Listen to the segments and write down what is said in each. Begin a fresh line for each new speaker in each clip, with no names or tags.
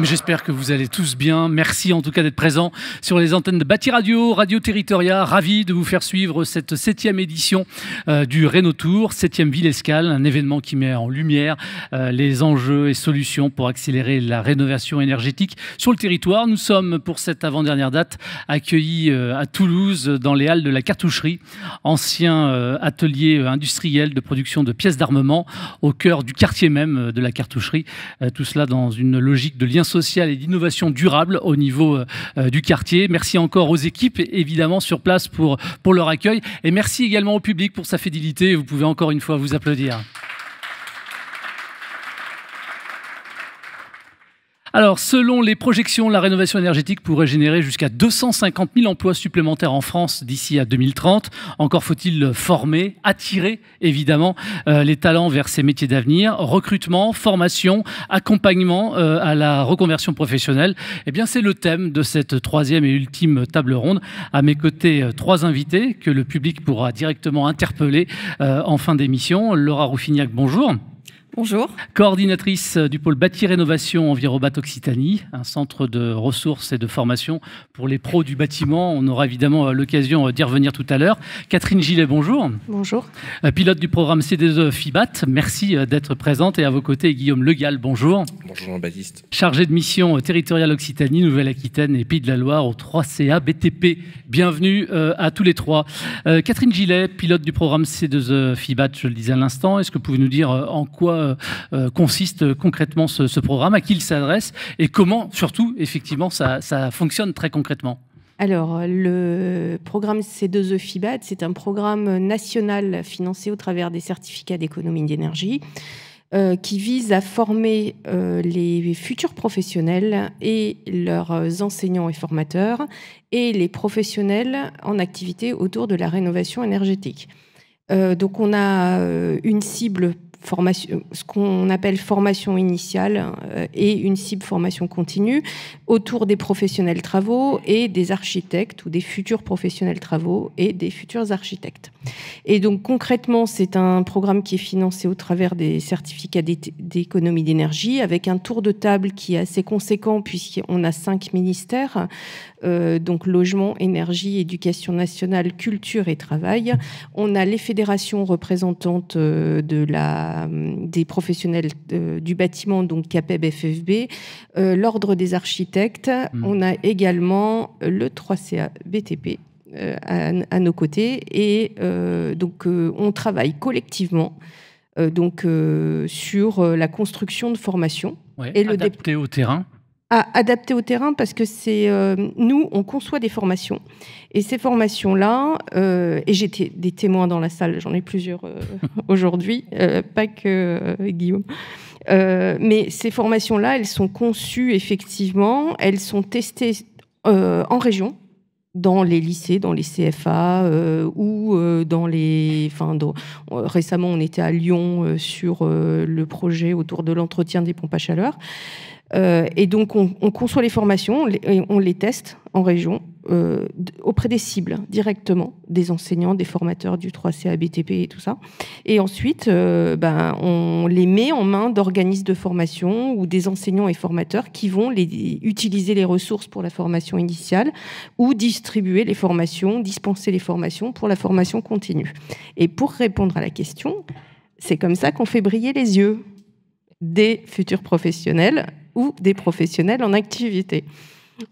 J'espère que vous allez tous bien. Merci en tout cas d'être présents sur les antennes de Bâti Radio, Radio Territoria. Ravi de vous faire suivre cette 7e édition du Rénotour, 7e Ville Escale, un événement qui met en lumière les enjeux et solutions pour accélérer la rénovation énergétique sur le territoire. Nous sommes pour cette avant-dernière date accueillis à Toulouse dans les halles de la cartoucherie, ancien atelier industriel de production de pièces d'armement au cœur du quartier même de la cartoucherie. Tout cela dans une logique de lien social et d'innovation durable au niveau du quartier. Merci encore aux équipes, évidemment, sur place pour leur accueil. Et merci également au public pour sa fidélité. Vous pouvez encore une fois vous applaudir. Alors, selon les projections, la rénovation énergétique pourrait générer jusqu'à 250 000 emplois supplémentaires en France d'ici à 2030. Encore faut-il former, attirer, évidemment, les talents vers ces métiers d'avenir. Recrutement, formation, accompagnement à la reconversion professionnelle. Eh bien, c'est le thème de cette 3e et ultime table ronde. À mes côtés, 3 invités que le public pourra directement interpeller en fin d'émission. Laura Rouffignac, bonjour.
Bonjour.
Coordinatrice du pôle Bâti Rénovation Envirobat Occitanie, un centre de ressources et de formation pour les pros du bâtiment. On aura évidemment l'occasion d'y revenir tout à l'heure. Catherine Gillet, bonjour.
Bonjour.
Pilote du programme C2E FIBAT, merci d'être présente. Et à vos côtés, Guillaume Legal, bonjour.
Bonjour Jean-Baptiste.
Chargé de mission territoriale Occitanie, Nouvelle-Aquitaine et Pays de la Loire au 3CA BTP. Bienvenue à tous les 3. Catherine Gillet, pilote du programme C2E FIBAT, je le disais à l'instant. Est-ce que vous pouvez nous dire en quoi consiste concrètement ce programme, à qui il s'adresse et comment, surtout, effectivement, ça fonctionne très concrètement?
Alors, le programme C2E FIBAT, c'est un programme national financé au travers des certificats d'économie d'énergie qui vise à former les futurs professionnels et leurs enseignants et formateurs et les professionnels en activité autour de la rénovation énergétique. Donc, on a une cible formation, ce qu'on appelle formation initiale et une cible formation continue autour des professionnels travaux et des architectes ou des futurs professionnels travaux et des futurs architectes. Et donc concrètement, c'est un programme qui est financé au travers des certificats d'économie d'énergie avec un tour de table qui est assez conséquent puisqu'on a 5 ministères, donc logement, énergie, éducation nationale, culture et travail. On a les fédérations représentantes des professionnels du bâtiment, donc CAPEB, FFB, l'ordre des architectes. On a également le 3CA BTP à nos côtés. Et donc, on travaille collectivement sur la construction de formations.
Ouais,
et
adapté au terrain.
Adapté au terrain parce que c'est nous, on conçoit des formations. Et ces formations-là, et j'ai des témoins dans la salle, j'en ai plusieurs aujourd'hui, pas que Guillaume. Mais ces formations-là, elles sont conçues effectivement, elles sont testées en région, dans les lycées, dans les CFA ou dans les... récemment, on était à Lyon sur le projet autour de l'entretien des pompes à chaleur. Et donc, on conçoit les formations, on les teste en région auprès des cibles directement, des enseignants, des formateurs du 3CA BTP et tout ça. Et ensuite, on les met en main d'organismes de formation ou des enseignants et formateurs qui vont utiliser les ressources pour la formation initiale ou distribuer les formations, dispenser les formations pour la formation continue. Et pour répondre à la question, c'est comme ça qu'on fait briller les yeux des futurs professionnels ou des professionnels en activité.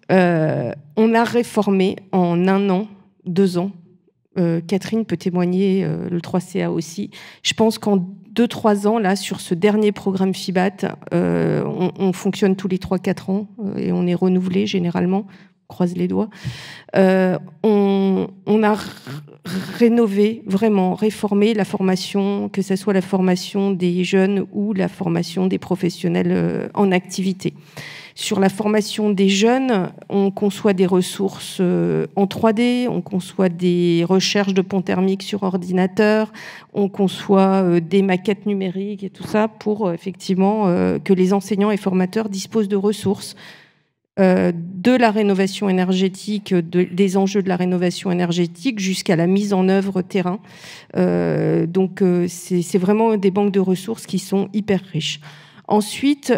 On a réformé en 1 an, 2 ans. Catherine peut témoigner, le 3CA aussi. Je pense qu'en 2-3 ans, là, sur ce dernier programme FIBAT, on fonctionne tous les 3-4 ans et on est renouvelé généralement. Croise les doigts. On a rénové, vraiment réformé la formation, que ce soit la formation des jeunes ou la formation des professionnels en activité. Sur la formation des jeunes, on conçoit des ressources en 3D, on conçoit des recherches de ponts thermiques sur ordinateur, on conçoit des maquettes numériques et tout ça pour effectivement que les enseignants et formateurs disposent de ressources de la rénovation énergétique, des enjeux de la rénovation énergétique jusqu'à la mise en œuvre terrain. Donc c'est vraiment des banques de ressources qui sont hyper riches. Ensuite,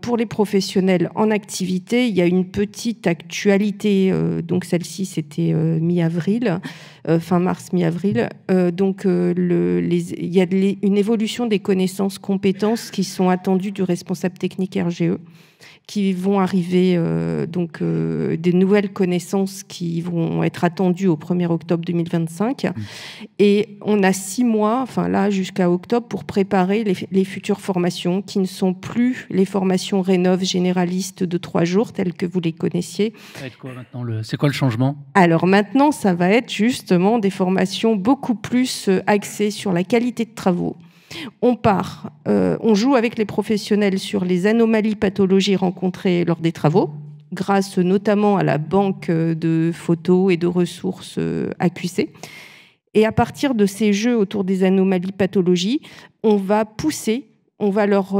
pour les professionnels en activité, il y a une petite actualité. Donc celle-ci, c'était mi-avril, fin mars, mi-avril. Donc il y a une évolution des connaissances, compétences qui sont attendues du responsable technique RGE, qui vont arriver, des nouvelles connaissances qui vont être attendues au 1er octobre 2025. Et on a 6 mois, enfin là jusqu'à octobre, pour préparer les futures formations, qui ne sont plus les formations Rénov généralistes de 3 jours, telles que vous les connaissiez.
C'est quoi le changement?
Alors maintenant, ça va être justement des formations beaucoup plus axées sur la qualité de travaux. On joue avec les professionnels sur les anomalies pathologies rencontrées lors des travaux, grâce notamment à la banque de photos et de ressources AQC. Et à partir de ces jeux autour des anomalies pathologies, on va leur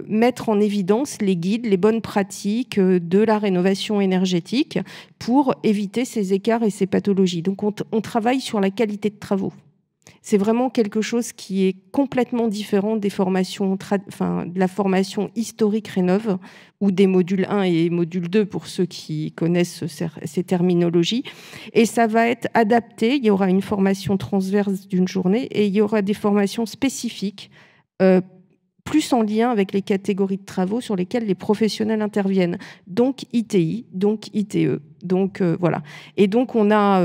mettre en évidence les guides, les bonnes pratiques de la rénovation énergétique pour éviter ces écarts et ces pathologies. Donc on travaille sur la qualité de travaux. C'est vraiment quelque chose qui est complètement différent des formations, de la formation historique Rénov, ou des modules 1 et modules 2 pour ceux qui connaissent ces terminologies. Et ça va être adapté. Il y aura une formation transverse d'une journée et il y aura des formations spécifiques, plus en lien avec les catégories de travaux sur lesquelles les professionnels interviennent. Donc ITI, donc ITE. Donc voilà. Et donc on a,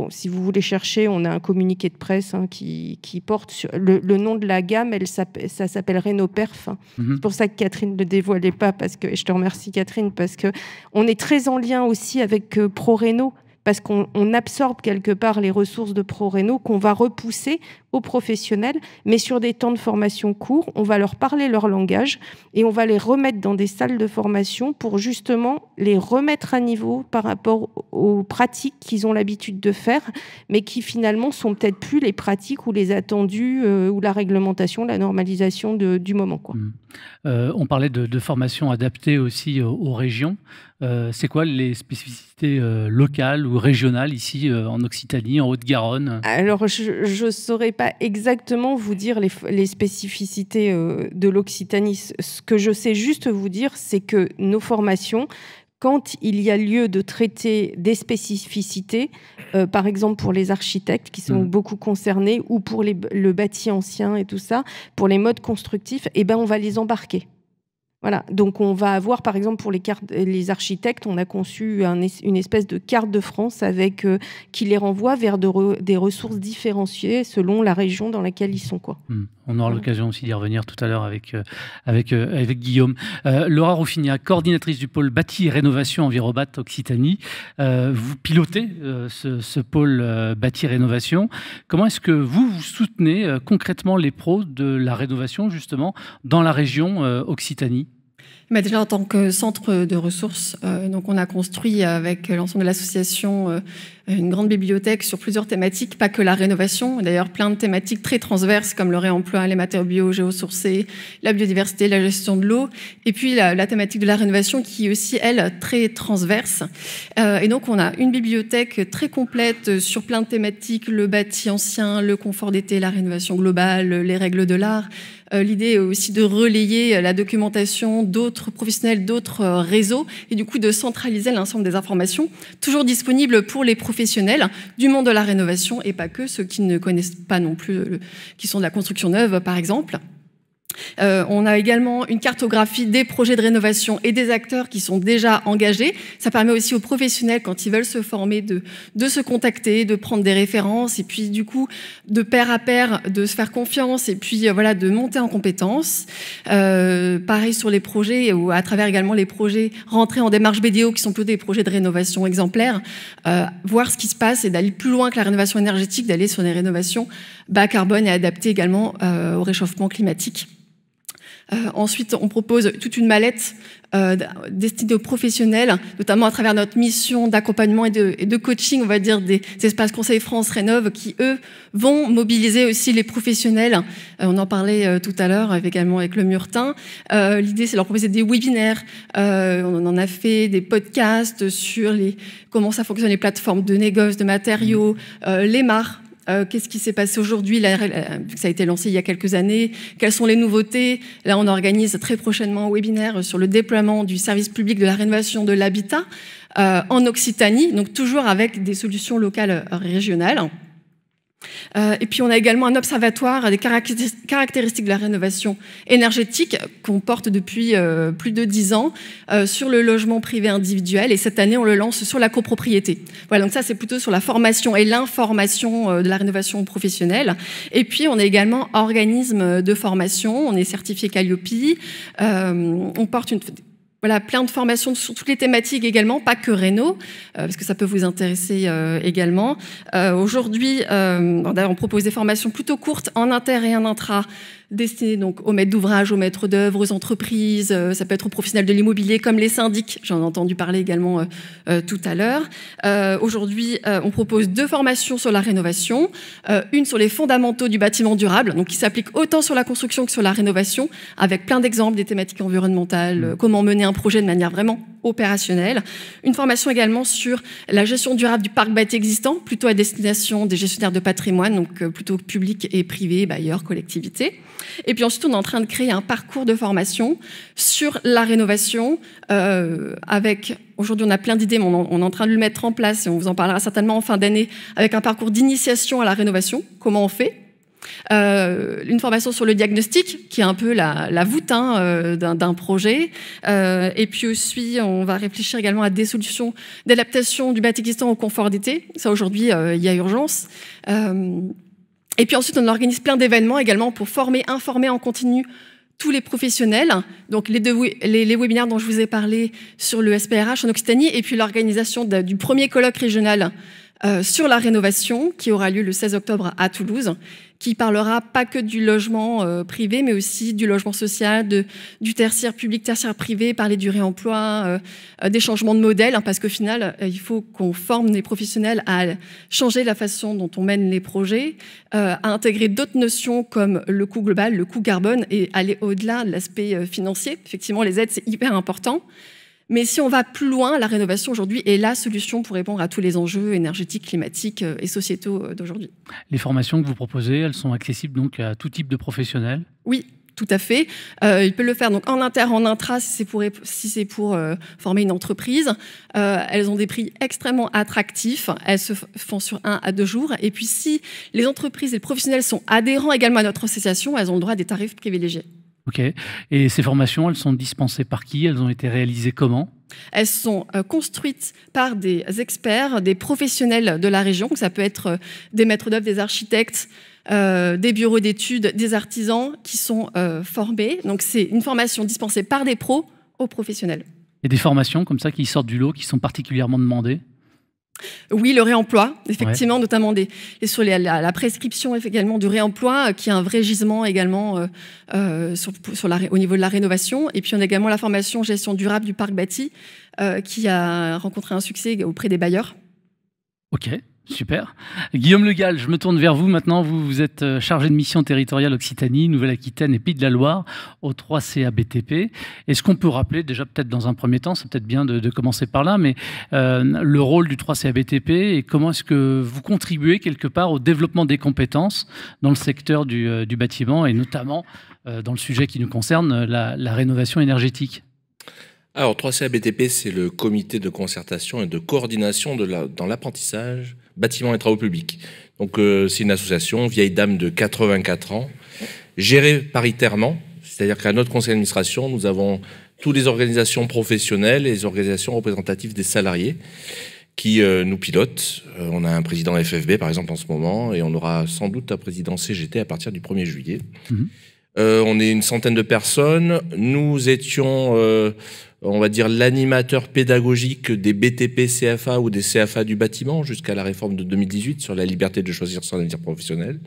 si vous voulez chercher, on a un communiqué de presse qui porte sur le nom de la gamme. Ça s'appelle Rénoperf. C'est pour ça que Catherine ne le dévoilait pas, et je te remercie Catherine, parce que on est très en lien aussi avec ProRéno, parce qu'on absorbe quelque part les ressources de ProRéno qu'on va repousser aux professionnels, mais sur des temps de formation courts, on va leur parler leur langage et on va les remettre dans des salles de formation pour justement les remettre à niveau par rapport aux pratiques qu'ils ont l'habitude de faire, mais qui finalement sont peut-être plus les pratiques ou les attendus ou la réglementation, la normalisation du moment, quoi.
On parlait de formation adaptée aussi aux régions. C'est quoi les spécificités locales ou régionales ici en Occitanie, en Haute-Garonne?
Alors, je ne saurais pas exactement vous dire les spécificités de l'Occitanie. Ce que je sais juste vous dire, c'est que nos formations, quand il y a lieu de traiter des spécificités, par exemple pour les architectes qui sont beaucoup concernés, ou pour le bâti ancien et tout ça, pour les modes constructifs, on va les embarquer. Voilà, donc on va avoir, par exemple, pour les architectes, on a conçu une espèce de carte de France qui les renvoie vers des ressources différenciées selon la région dans laquelle ils sont, quoi.
On aura l'occasion aussi d'y revenir tout à l'heure avec Guillaume. Laura Rouffignac, coordinatrice du pôle bâti et rénovation Envirobat Occitanie. Vous pilotez ce pôle bâti et rénovation. Comment est-ce que vous soutenez concrètement les pros de la rénovation, justement, dans la région Occitanie?
Déjà, en tant que centre de ressources, donc on a construit avec l'ensemble de l'association une grande bibliothèque sur plusieurs thématiques, pas que la rénovation, d'ailleurs plein de thématiques très transverses comme le réemploi, les matériaux bio, géosourcés, la biodiversité, la gestion de l'eau, et puis la thématique de la rénovation qui est aussi, elle, très transverse. Et donc on a une bibliothèque très complète sur plein de thématiques, le bâti ancien, le confort d'été, la rénovation globale, les règles de l'art. L'idée est aussi de relayer la documentation d'autres professionnels, d'autres réseaux, et du coup de centraliser l'ensemble des informations, toujours disponibles pour les professionnels du monde de la rénovation, et pas que ceux qui ne connaissent pas non plus, qui sont de la construction neuve, par exemple. On a également une cartographie des projets de rénovation et des acteurs qui sont déjà engagés. Ça permet aussi aux professionnels, quand ils veulent se former, de se contacter, de prendre des références, et puis du coup, de pair à pair, de se faire confiance, et puis voilà, de monter en compétences. Pareil sur les projets, ou à travers également les projets rentrés en démarche BDO, qui sont plutôt des projets de rénovation exemplaires, voir ce qui se passe et d'aller plus loin que la rénovation énergétique, d'aller sur des rénovations bas carbone et adaptées également au réchauffement climatique. Ensuite, on propose toute une mallette destinée aux professionnels, notamment à travers notre mission d'accompagnement et de coaching, on va dire, des espaces Conseil France Rénov, qui, eux, vont mobiliser aussi les professionnels. On en parlait tout à l'heure, également avec le Murtin. L'idée, c'est de leur proposer des webinaires. On en a fait des podcasts sur comment ça fonctionne, les plateformes de négoce, de matériaux, les MAR, Qu'est-ce qui s'est passé aujourd'hui? Ça a été lancé il y a quelques années. Quelles sont les nouveautés? Là, on organise très prochainement un webinaire sur le déploiement du service public de la rénovation de l'habitat en Occitanie, donc toujours avec des solutions locales régionales. Et puis on a également un observatoire des caractéristiques de la rénovation énergétique qu'on porte depuis plus de 10 ans sur le logement privé individuel, et cette année on le lance sur la copropriété. Voilà, donc ça c'est plutôt sur la formation et l'information de la rénovation professionnelle. Et puis on est également organisme de formation, on est certifié Calliope, on porte plein de formations sur toutes les thématiques également, pas que réno, parce que ça peut vous intéresser également. Aujourd'hui, on propose des formations plutôt courtes en inter et en intra, destinées donc aux maîtres d'ouvrage, aux maîtres d'œuvre, aux entreprises, ça peut être aux professionnels de l'immobilier comme les syndics, j'en ai entendu parler également tout à l'heure. Aujourd'hui, on propose 2 formations sur la rénovation, une sur les fondamentaux du bâtiment durable, donc qui s'applique autant sur la construction que sur la rénovation, avec plein d'exemples des thématiques environnementales, comment mener un projet de manière vraiment opérationnelle. Une formation également sur la gestion durable du parc bâti existant, plutôt à destination des gestionnaires de patrimoine, donc plutôt public et privé, bailleurs, collectivités. Et puis ensuite, on est en train de créer un parcours de formation sur la rénovation aujourd'hui, on a plein d'idées, mais on est en train de le mettre en place et on vous en parlera certainement en fin d'année avec un parcours d'initiation à la rénovation. Comment on fait? Une formation sur le diagnostic, qui est un peu la voûte d'un projet. Et puis aussi, on va réfléchir également à des solutions d'adaptation du bâti existant au confort d'été. Ça, aujourd'hui, il y a urgence. Et puis ensuite, on organise plein d'événements également pour informer en continu tous les professionnels. Donc les webinaires dont je vous ai parlé sur le SPRH en Occitanie, et puis l'organisation du premier colloque régional sur la rénovation qui aura lieu le 16 octobre à Toulouse, qui parlera pas que du logement privé, mais aussi du logement social, du tertiaire public, tertiaire privé, parler du réemploi, des changements de modèle, parce qu'au final, il faut qu'on forme les professionnels à changer la façon dont on mène les projets, à intégrer d'autres notions comme le coût global, le coût carbone, et aller au-delà de l'aspect financier. Effectivement, les aides, c'est hyper important. Mais si on va plus loin, la rénovation aujourd'hui est la solution pour répondre à tous les enjeux énergétiques, climatiques et sociétaux d'aujourd'hui.
Les formations que vous proposez, elles sont accessibles donc à tout type de professionnels?
Oui, tout à fait. Il peut le faire donc en inter, en intra, si c'est pour former une entreprise. Elles ont des prix extrêmement attractifs. Elles se font sur 1 à 2 jours. Et puis si les entreprises et les professionnels sont adhérents également à notre association, elles ont le droit à des tarifs privilégiés.
Ok. Et ces formations, elles sont dispensées par qui? Elles ont été réalisées comment?
Elles sont construites par des experts, des professionnels de la région. Ça peut être des maîtres d'œuvre, des architectes, des bureaux d'études, des artisans qui sont formés. Donc c'est une formation dispensée par des pros aux professionnels.
Et des formations comme ça qui sortent du lot, qui sont particulièrement demandées?
Oui, le réemploi, effectivement, notamment sur la prescription également du réemploi, qui est un vrai gisement également au niveau de la rénovation. Et puis on a également la formation gestion durable du parc bâti, qui a rencontré un succès auprès des bailleurs. Ok.
Super. Guillaume Le Gall, je me tourne vers vous maintenant. Vous êtes chargé de mission territoriale Occitanie, Nouvelle-Aquitaine et Pays de la Loire au 3CA BTP. Est-ce qu'on peut rappeler, déjà peut-être dans un premier temps, c'est peut-être bien de commencer par là, mais le rôle du 3CA BTP et comment est-ce que vous contribuez quelque part au développement des compétences dans le secteur du bâtiment et notamment dans le sujet qui nous concerne, la rénovation énergétique?
Alors, 3CA BTP, c'est le comité de concertation et de coordination dans l'apprentissage, bâtiments et travaux publics. Donc, c'est une association vieille dame de 84 ans, gérée paritairement, c'est-à-dire qu'à notre conseil d'administration, nous avons toutes les organisations professionnelles et les organisations représentatives des salariés qui nous pilotent. On a un président FFB, par exemple, en ce moment, et on aura sans doute un président CGT à partir du 1er juillet. On est une centaine de personnes. Nous étions, on va dire, l'animateur pédagogique des BTP CFA ou des CFA du bâtiment jusqu'à la réforme de 2018 sur la liberté de choisir son avenir professionnel.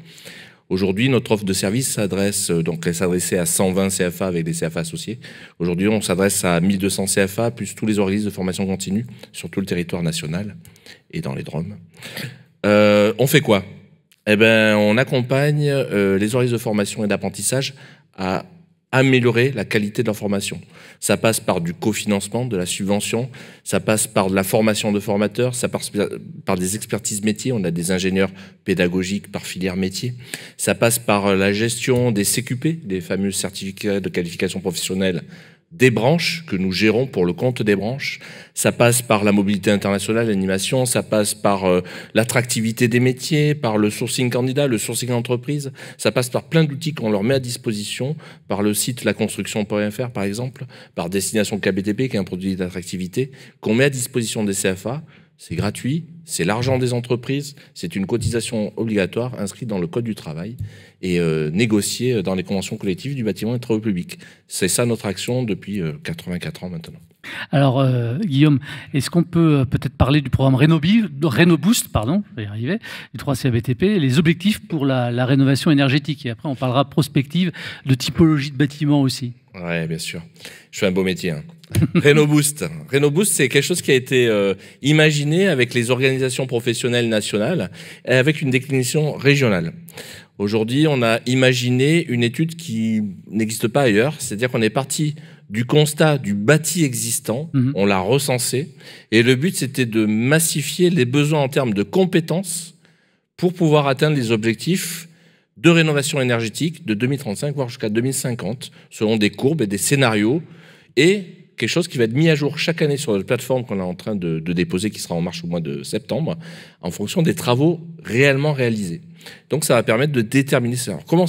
Aujourd'hui, notre offre de service s'adressait à 120 CFA avec des CFA associés. Aujourd'hui, on s'adresse à 1200 CFA plus tous les organismes de formation continue sur tout le territoire national et dans les DROM. On fait quoi ? Eh ben, on accompagne les organismes de formation et d'apprentissage à améliorer la qualité de leur formation. Ça passe par du cofinancement, de la subvention, ça passe par de la formation de formateurs, ça passe par des expertises métiers, on a des ingénieurs pédagogiques par filière métier, ça passe par la gestion des CQP, des fameux certificats de qualification professionnelle des branches que nous gérons pour le compte des branches. Ça passe par la mobilité internationale, l'animation, ça passe par l'attractivité des métiers, par le sourcing candidat, le sourcing entreprise. Ça passe par plein d'outils qu'on leur met à disposition, par le site laconstruction.fr par exemple, par Destination KBTP qui est un produit d'attractivité qu'on met à disposition des CFA. C'est gratuit, c'est l'argent des entreprises, c'est une cotisation obligatoire inscrite dans le Code du travail et négociée dans les conventions collectives du bâtiment et des travaux publics. C'est ça notre action depuis 84 ans maintenant.
Alors, Guillaume, est-ce qu'on peut peut-être parler du programme RénoBoost, pardon, je vais y arriver, du 3C BTP, les objectifs pour la rénovation énergétique. Et après, on parlera prospective, de typologie de bâtiments aussi.
Oui, bien sûr. Je fais un beau métier. Hein. RénoBoost. RénoBoost, c'est quelque chose qui a été imaginé avec les organisations professionnelles nationales et avec une déclinaison régionale. Aujourd'hui, on a imaginé une étude qui n'existe pas ailleurs, c'est-à-dire qu'on est parti du constat du bâti existant, on l'a recensé, et le but, c'était de massifier les besoins en termes de compétences pour pouvoir atteindre les objectifs de rénovation énergétique de 2035, voire jusqu'à 2050, selon des courbes et des scénarios, et quelque chose qui va être mis à jour chaque année sur la plateforme qu'on est en train de déposer, qui sera en marche au mois de septembre, en fonction des travaux réellement réalisés. Donc ça va permettre de déterminer ça. Alors, comment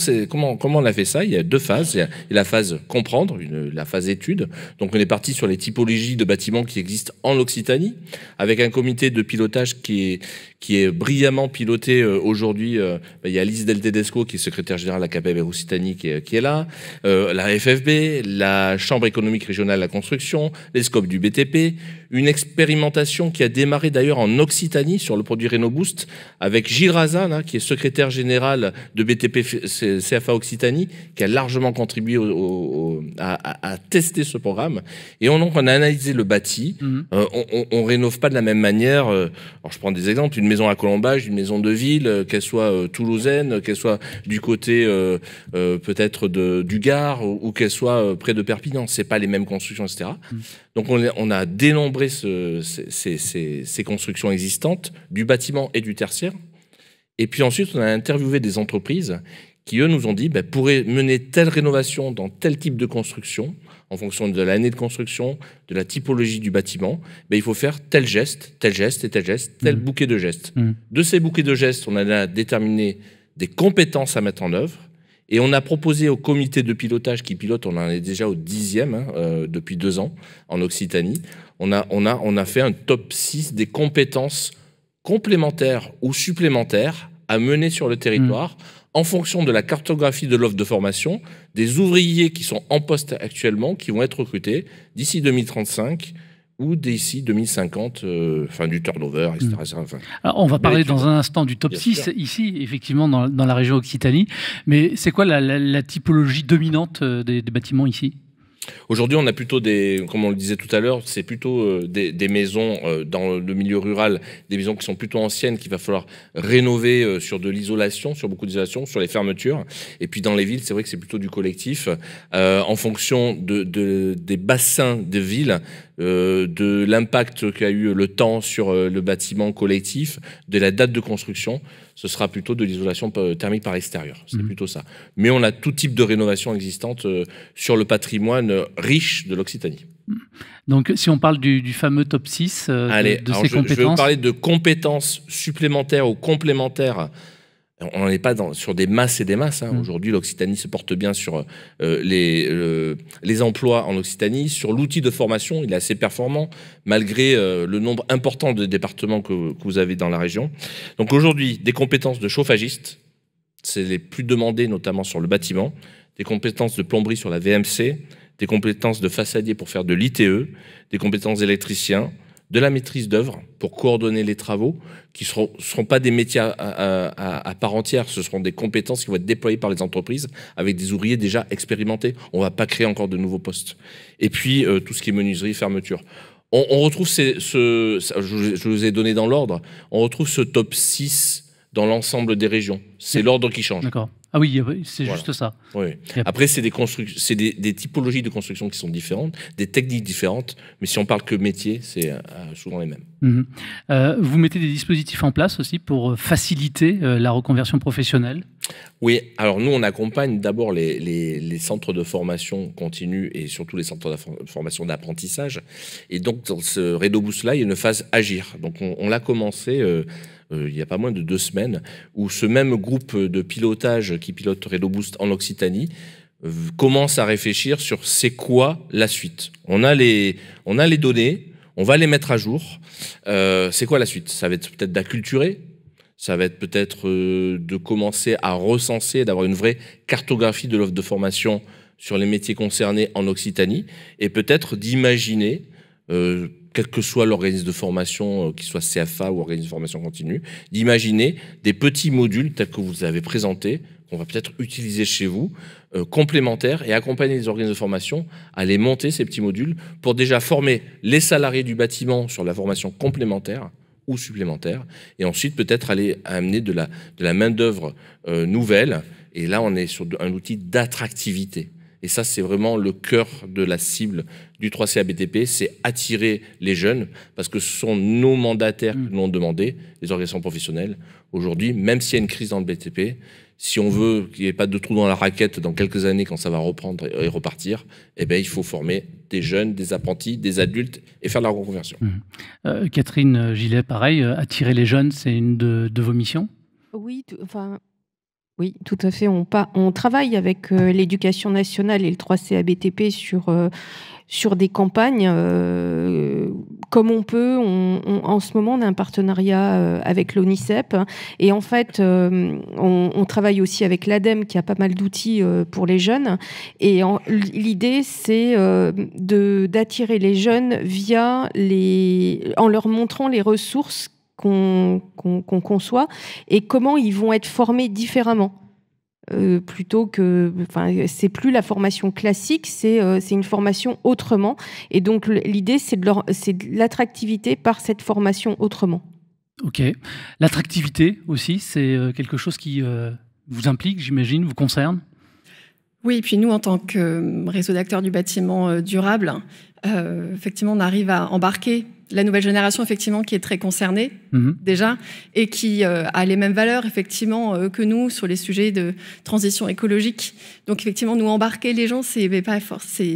on a fait ça? Il y a deux phases. Il y a la phase comprendre, la phase étude. Donc on est parti sur les typologies de bâtiments qui existent en Occitanie, avec un comité de pilotage qui est brillamment piloté aujourd'hui. Il y a Lise Del Tedesco, qui est secrétaire générale de la CAPEB Occitanie, qui est là, la FFB, la Chambre économique régionale de la construction, les scopes du BTP, une expérimentation qui a démarré d'ailleurs en Occitanie sur le produit RénoBoost, avec Gilles Raza, là, qui est secrétaire général de BTP CFA Occitanie, qui a largement contribué à tester ce programme. Et on a analysé le bâti. On rénove pas de la même manière. Alors je prends des exemples. Une maison à Colombage, une maison de ville, qu'elle soit toulousaine, qu'elle soit du côté peut-être du Gard ou qu'elle soit près de Perpignan. C'est pas les mêmes constructions, etc. Donc on a dénombré ces constructions existantes du bâtiment et du tertiaire. Et puis ensuite, on a interviewé des entreprises qui, eux, nous ont dit, pourraient mener telle rénovation dans tel type de construction, en fonction de l'année de construction, de la typologie du bâtiment, il faut faire tel geste et tel geste, tel bouquet de gestes. De ces bouquets de gestes, on a déterminé des compétences à mettre en œuvre, et on a proposé au comité de pilotage qui pilote, on en est déjà au 10e depuis 2 ans en Occitanie, on a fait un top 6 des compétences complémentaires ou supplémentaires à mener sur le territoire en fonction de la cartographie de l'offre de formation, des ouvriers qui sont en poste actuellement, qui vont être recrutés d'ici 2035 ou d'ici 2050, du turnover, etc.
Alors, on va parler dans un instant du top 6, ici, effectivement, dans la région Occitanie. Mais c'est quoi la typologie dominante des bâtiments ici ?
Aujourd'hui, on a plutôt comme on le disait tout à l'heure, c'est plutôt des maisons dans le milieu rural, des maisons qui sont plutôt anciennes, qu'il va falloir rénover sur de l'isolation, sur beaucoup d'isolation, sur les fermetures. Et puis dans les villes, c'est vrai que c'est plutôt du collectif, en fonction des bassins de villes, de l'impact qu'a eu le temps sur le bâtiment collectif, de la date de construction. Ce sera plutôt de l'isolation thermique par extérieur. C'est plutôt ça. Mais on a tout type de rénovation existante sur le patrimoine riche de l'Occitanie.
Donc, si on parle du fameux top 6 de ces compétences...
Je vais vous parler de compétences supplémentaires ou complémentaires. On n'est pas sur des masses et des masses. Aujourd'hui, l'Occitanie se porte bien sur les emplois en Occitanie. Sur l'outil de formation, il est assez performant, malgré le nombre important de départements que vous avez dans la région. Donc aujourd'hui, des compétences de chauffagiste, c'est les plus demandées, notamment sur le bâtiment, des compétences de plomberie sur la VMC, des compétences de façadier pour faire de l'ITE, des compétences d'électricien, de la maîtrise d'œuvre pour coordonner les travaux, qui ne seront pas des métiers à part entière, ce seront des compétences qui vont être déployées par les entreprises avec des ouvriers déjà expérimentés. On ne va pas créer encore de nouveaux postes. Et puis, tout ce qui est menuiserie, fermeture. On retrouve je vous ai donné dans l'ordre, on retrouve ce top 6 dans l'ensemble des régions. C'est l'ordre qui change.
D'accord. Ah oui, c'est
Voilà.
juste ça.
Oui. Après, c'est des typologies de construction qui sont différentes, des techniques différentes, mais si on parle que métier, c'est souvent les mêmes.
Vous mettez des dispositifs en place aussi pour faciliter la reconversion professionnelle?
Oui, alors nous, on accompagne d'abord les centres de formation continue et surtout les centres de formation d'apprentissage. Et donc, dans ce Redoboost-là, il y a une phase agir. Donc, on l'a commencé il y a pas moins de 2 semaines, où ce même groupe de pilotage qui pilote Redoboost en Occitanie commence à réfléchir sur c'est quoi la suite. On a les données, on va les mettre à jour. C'est quoi la suite? Ça va être peut-être d'acculturer. Ça va être peut-être de commencer à recenser, d'avoir une vraie cartographie de l'offre de formation sur les métiers concernés en Occitanie, et peut-être d'imaginer, quel que soit l'organisme de formation, qu'il soit CFA ou organisme de formation continue, d'imaginer des petits modules tels que vous avez présentés, qu'on va peut-être utiliser chez vous, complémentaires, et accompagner les organismes de formation à les monter, ces petits modules, pour déjà former les salariés du bâtiment sur la formation complémentaire ou supplémentaire, et ensuite peut-être aller amener de la main-d'œuvre nouvelle. Et là, on est sur un outil d'attractivité. Et ça, c'est vraiment le cœur de la cible du 3CA BTP, c'est attirer les jeunes, parce que ce sont nos mandataires qui l'ont demandé, les organisations professionnelles. Aujourd'hui, même s'il y a une crise dans le BTP, si on veut qu'il n'y ait pas de trou dans la raquette dans quelques années quand ça va reprendre et repartir, eh bien, il faut former des jeunes, des apprentis, des adultes et faire de la reconversion.
Catherine Gillet, pareil, attirer les jeunes, c'est une de vos missions?
Oui, oui, tout à fait. On travaille avec l'éducation nationale et le 3CA BTP sur des campagnes comme on peut. En ce moment, on a un partenariat avec l'ONICEP. Et en fait, on travaille aussi avec l'ADEME qui a pas mal d'outils pour les jeunes. Et l'idée, c'est d'attirer les jeunes en leur montrant les ressources qu'on conçoit et comment ils vont être formés différemment. Plutôt que, c'est plus la formation classique, c'est une formation autrement. Et donc l'idée, c'est de l'attractivité par cette formation autrement.
Ok. L'attractivité aussi, c'est quelque chose qui vous implique, j'imagine, vous concerne?
Oui, et puis nous, en tant que réseau d'acteurs du bâtiment durable, effectivement, on arrive à embarquer la nouvelle génération, effectivement, qui est très concernée déjà, et qui a les mêmes valeurs, effectivement, que nous sur les sujets de transition écologique. Donc, effectivement, nous embarquer les gens, c'est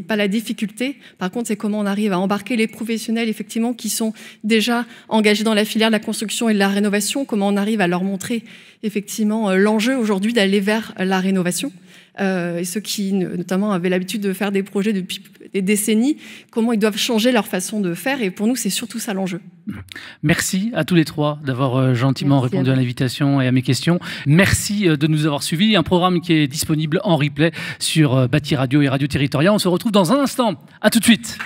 pas la difficulté. Par contre, c'est comment on arrive à embarquer les professionnels, effectivement, qui sont déjà engagés dans la filière de la construction et de la rénovation. Comment on arrive à leur montrer, effectivement, l'enjeu aujourd'hui d'aller vers la rénovation. Et ceux qui, notamment, avaient l'habitude de faire des projets depuis des décennies, comment ils doivent changer leur façon de faire. Et pour nous, c'est surtout ça l'enjeu.
Merci à tous les trois d'avoir gentiment répondu à l'invitation et à mes questions. Merci de nous avoir suivis. Un programme qui est disponible en replay sur Bâti Radio et Radio Territoria. On se retrouve dans un instant. À tout de suite.